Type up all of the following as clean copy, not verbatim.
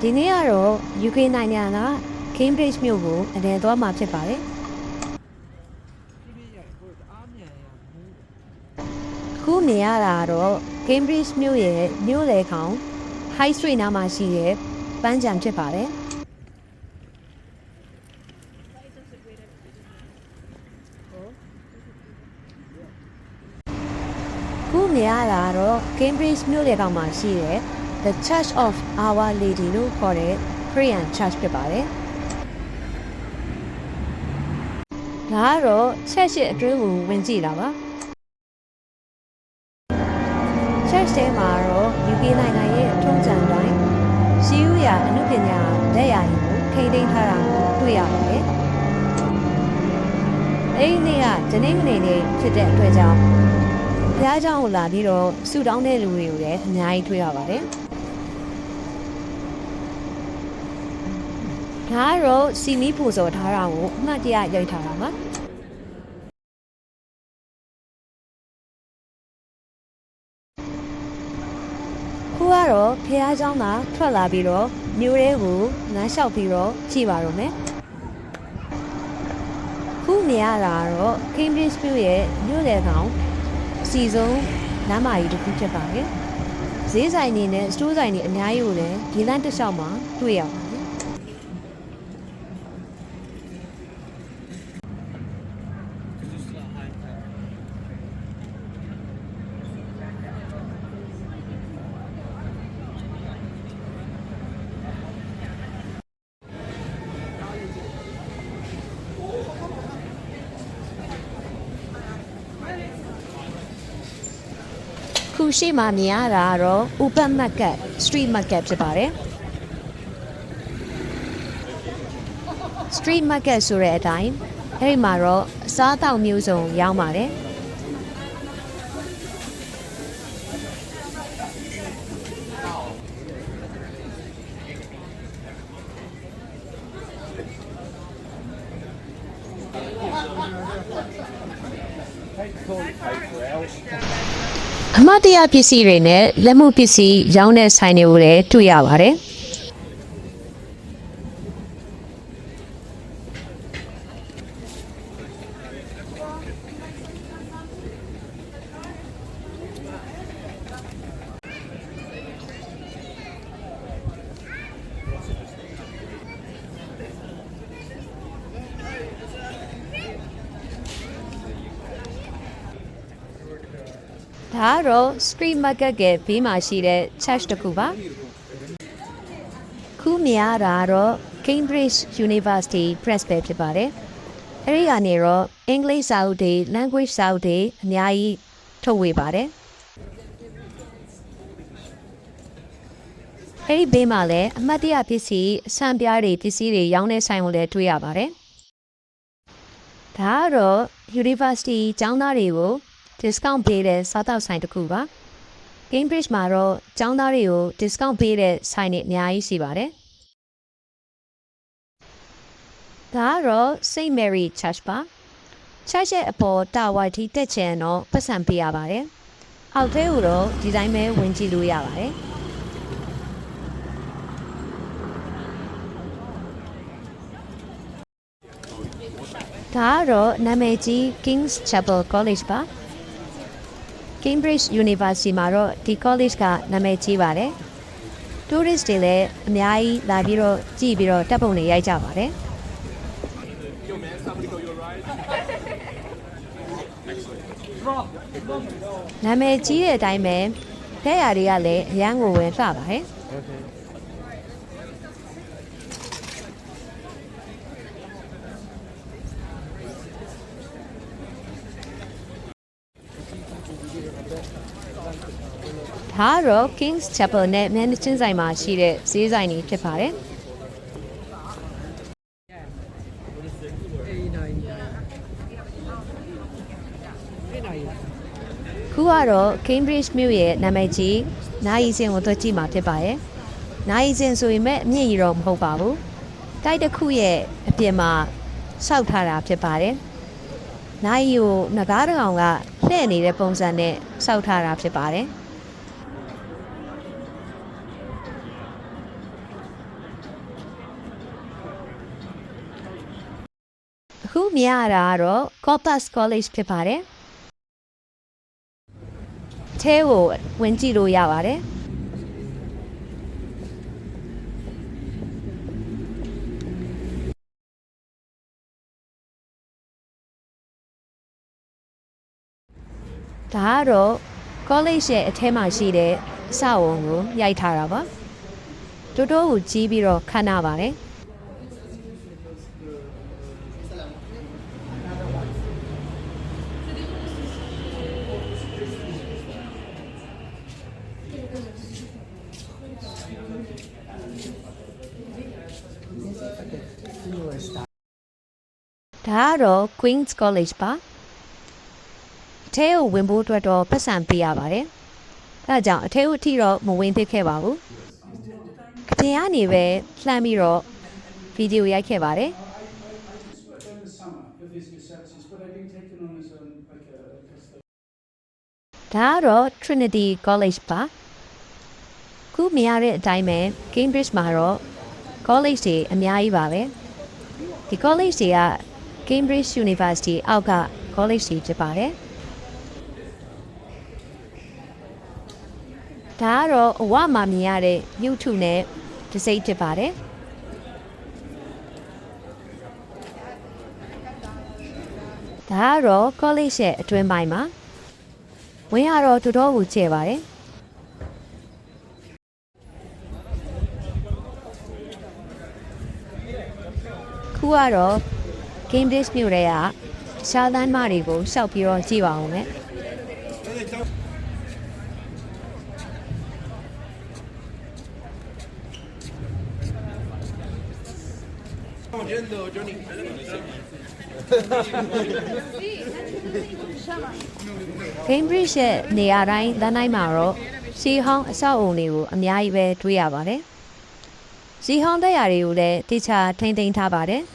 ဒီနေ့ကတော့ UK နိုင်ငံက Cambridge မြို့ကိုအလည်သွားမှာဖြစ်ပါတယ်ခုမြင်ရတာကတော့ Cambridge မြို့ရဲ့မြို့လယ်ခေါင် High Street နားမှာရှိတဲ့ပန်းခြံဖြစ်ပါတယ်ခုမြင်ရတာကတော့ Cambridge မြို့လယ်ခေါင်မှာရှိတဲ့ The Church of Our Lady လို့ခေါ်တဲ့ Korean Church ဖြစ်ပါတယ်ဒါကတော့ချက်ရှိအတွင်းကိုဝင်ကြည့်တာပါ Church ထဲမှာတော့ UK နိုင်ငံရဲ့ထုံးစံတိုင်းရှိဦးရာအနုပညာလက်ရာတွေကိုထိန်းသိမ်းထားတာကိုတွေ့ရပါတယ်အဲ့ဒီနေ့ကဒီနေ့နေ့ဖြစ်တဲ့အတွက်ကြောင့်ဘုရားကျောင်းကိုလာပြီးတော့ဆုတောင်းတဲ့လူတွေကိုလည်းအများကြီးတွေ့ရပါတယ်ဒါကတော့စီမီပူဇော်ထားတာကိုအမှတ်တရရိုက်ထားတာပါခုကတော့ဖះเจ้าကထွက်လာပြီးတော့မြို့ထဲကိုလမ်းလျှောက်ပြီးတော့ကြည့်ပါတော့မယ်ခုမြင်ရတာကတော့ Cambridge မြို့ရဲ့မြို့လယ်ကောင်အစီဆုံးလမ်းမကြီးတစ်ခုဖြစ်ပါတယ်ဈေးဆိုင်တွေနဲ့စတိုးဆိုင်တွေအများကြီးကိုလည်းဒီလမ်းတစ်လျှောက်မှာတွေ့ရပါတယ်ခုရှိမှမြင်ရတာကတော့ Open Market Street Market ဖြစ်ပါတယ် Street Market ဆိုတဲ့အတိုင်းအဲ့ဒီမှာတော့အစားအသောက်မျိုးစုံရောင်းပါတယ်အမတ်တရပစ္စည်းတွေနဲ့လက်မှုပစ္စည်းရောင်းတဲ့ဆိုင်တွေကိုလည်းတွေ့ရပါတယ်ဒါကတော့ Street Market ကဘေးမှာရှိတဲ့ Church တစ်ခုပါခုမြင်ရတာကတော့ Cambridge University Press ပဲဖြစ်ပါတယ်အဲ့ဒီကနေတော့ English စာအုပ်တွေ Language စာအုပ်တွေအများကြီးထုတ်ဝေပါတယ်အဲ့ဒီဘေးမှာလည်းအမှတ်တရပစ္စည်းအဆံပြားတွေပစ္စည်းတွေရောင်းတဲ့ဆိုင်ကိုလည်းတွေ့ရပါတယ်ဒါကတော့ University ကျောင်းသားတွေကို discount ပေးတဲ့စားသောက်ဆိုင်တစ်ခုပါ Cambridge မှာတော့ကျောင်းသားတွေကို discount ပေးတဲ့ဆိုင်တွေအများကြီးရှိပါတယ်ဒါကတော့ St. Mary Church ပါ Church ရဲ့အပေါ်တာဝါထိတက်ချင်တော့ပတ်စံပေးရပါတယ်အောက်ထဲကိုတော့ဒီတိုင်းပဲဝင်ကြည့်လို့ရပါတယ်ဒါကတော့နာမည်ကြီး King's Chapel College ပါ Cambridge University မှာတော့ဒီ college ကနာမည်ကြီးပါတယ် tourist တွေလည်းအများကြီးလာပြီးတော့ကြည့်ပြီးတော့တပ်ပုံတွေရိုက်ကြပါတယ်နာမည်ကြီးတဲ့အတိုင်းပဲလက်ရာတွေကလည်းအရန်ကိုဝင်လှပါတယ်ဒါကတော့ King's Chapel နဲ့မျက်နှာချင်းဆိုင်မှာရှိတဲ့ဈေးဆိုင်တွေဖြစ်ပါတယ်ခုကတော့ Cambridge မြို့ရဲ့နာမည်ကြီးနိုင်စင်ကိုတွေ့ကြည့်မှာဖြစ်ပါတယ်နိုင်စင်ဆိုရင်မဲ့အမြင့်ကြီးတော့မဟုတ်ပါဘူးတိုက်တစ်ခုရဲ့အပြင်မှာစောက်ထားတာဖြစ်ပါတယ်နိုင်ကိုငကားတကောင်ကလှည့်နေတဲ့ပုံစံနဲ့စောက်ထားတာဖြစ်ပါတယ် အခုမြင်ရတာကတော့ Corpus College ဖြစ်ပါတယ်။ထဲကိုဝင်ကြည့်လို့ရပါတယ်။ဒါကတော့ college ရဲ့အထဲမှာရှိတဲ့အဆောက်အုံကိုရိုက်ထားတာပါ။တိုးတိုးကိုကြီးပြီးတော့ခန့်ထားပါတယ်။ဒါကတော့ Queen's College ပါအထဲကိုဝင်ဖို့အတွက်တော့ပတ်စံပေးရပါတယ်အဲဒါကြောင့်အထဲကိုအထိတော့မဝင်ဖြစ်ခဲ့ပါဘူးအပြင်ကနေပဲလှမ်းပြီးတော့ဗီဒီယိုရိုက်ခဲ့ပါတယ်ဒါကတော့ Trinity College ပါခုမြင်ရတဲ့အတိုင်းပဲ Cambridge မှာတော့ college တွေအများကြီးပါပဲဒီ college တွေက Cambridge University အောက်က college တွေဖြစ်ပါတယ်ဒါကတော့အဝမှာမြင်ရတဲ့ YouTube နဲ့တစိမ့်ဖြစ်ပါတယ်ဒါကတော့ college ရဲ့အတွင်းပိုင်းမှာဝင်ရတော့တော်တော်ကိုကျဲပါတယ်ခုကတော့ Cambridge မြို့ထဲကရှားလန်းမတွေကိုရှောက်ပြီးတော့ကြည့်ပါဦးမယ်Cambridge ရဲ့နေရာတိုင်းလမ်းတိုင်းမှာတော့ရှီဟောင်းအဆောက်အုံတွေကိုအများကြီးပဲတွေ့ရပါတယ်။ရှီဟောင်းတရားတွေကိုလည်းတိကျထိန်းသိမ်းထားပါတယ်။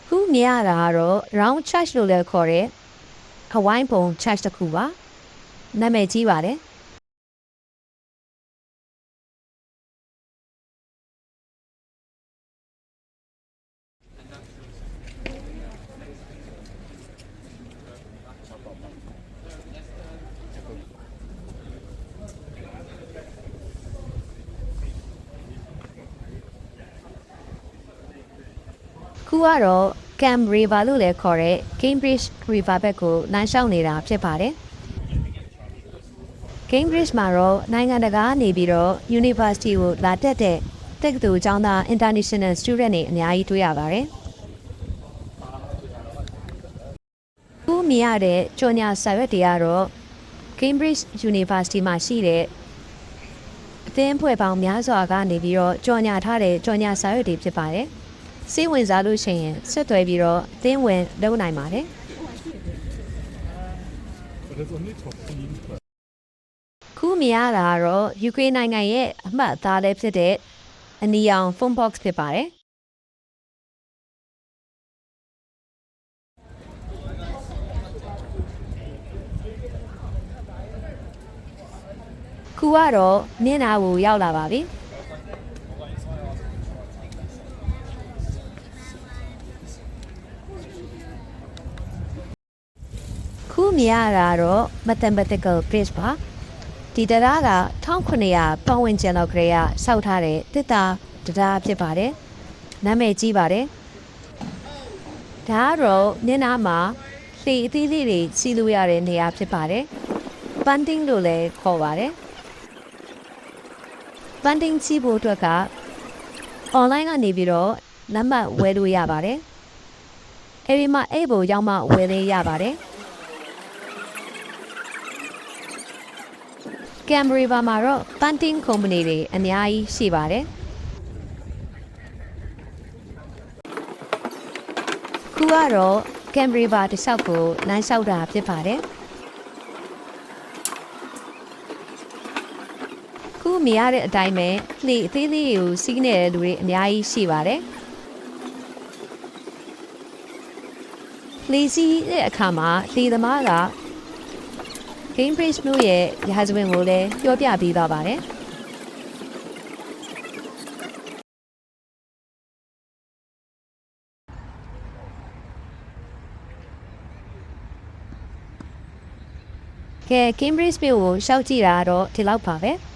ခုမြင်ရတာကတော့ Round Church လို့လည်းခေါ်တဲ့ဟဝိုင်းပုံ Church တစ်ခုပါ။နာမည်ကြီးပါတယ်။ခုကတော့ Cam River လို့လည်းခေါ်တဲ့ Cambridge River ဘက်ကိုလမ်းလျှောက်နေတာဖြစ်ပါတယ်။ Cambridge မှာတော့နိုင်ငံတကာနေပြီးတော့ University ကိုလာတက်တဲ့တက္ကသိုလ်ကျောင်းသား International Student တွေအများကြီးတွေ့ရပါတယ်။ခုမြင်ရတဲ့ကြော်ညာစာရွက်တွေကတော့ Cambridge University မှာရှိတဲ့အသင်းဖွဲ့ပေါင်းများစွာကနေပြီးတော့ကြော်ညာထားတဲ့ကြော်ညာစာရွက်တွေဖြစ်ပါတယ်။စိတ်ဝင်စားလို့ရှိရင်ဆက်သွယ်ပြီးတော့အသင်းဝင်လုပ်နိုင်ပါတယ်ခုမြင်ရတာကတော့ UK နိုင်ငံရဲ့အမှတ်အသားလေးဖြစ်တဲ့အနီရောင် phone box ဖြစ်ပါတယ်ခုကတော့မျက်နှာကိုရောက်လာပါပြီခုမြင်ရတာတော့ mathematical bridge ပါဒီတရားက1900ပတ်ဝန်းကျင်လောက်ကလေးကစောက်ထားတဲ့တစ်တာတရားဖြစ်ပါတယ်နာမည်ကြီးပါတယ်ဒါကတော့မျက်နှာမှာလှေအသီးလေးတွေစီးလို့ရတဲ့နေရာဖြစ်ပါတယ် banding လို့လည်းခေါ်ပါတယ် banding စီးဖို့အတွက်က online ကနေပြီးတော့လက်မှတ်ဝယ်လို့ရပါတယ်အဲဒီမှာအဲ့ဘိုရောက်မှဝယ်လေးရပါတယ်Cam River မှာတော့ Bunting Company တွေအများကြီးရှိပါတယ်ခုကတော့ Cam River တစ်လျှောက်ကိုလမ်းလျှောက်တာဖြစ်ပါတယ်ခုမြင်ရတဲ့အတိုင်းပဲလှေအသေးလေးကိုစီးနေတဲ့လူတွေအများကြီးရှိပါတယ်လှေစီးတဲ့အခါမှာလှေသမားကCambridge မြို့ရဲ့ရာဇဝင်ကိုလည်းပြောပြပေးသွားပါတယ် ကဲ Cambridge မြို့ကိုရှောက်ကြည့်တာတော့ဒီလောက်ပါပဲ။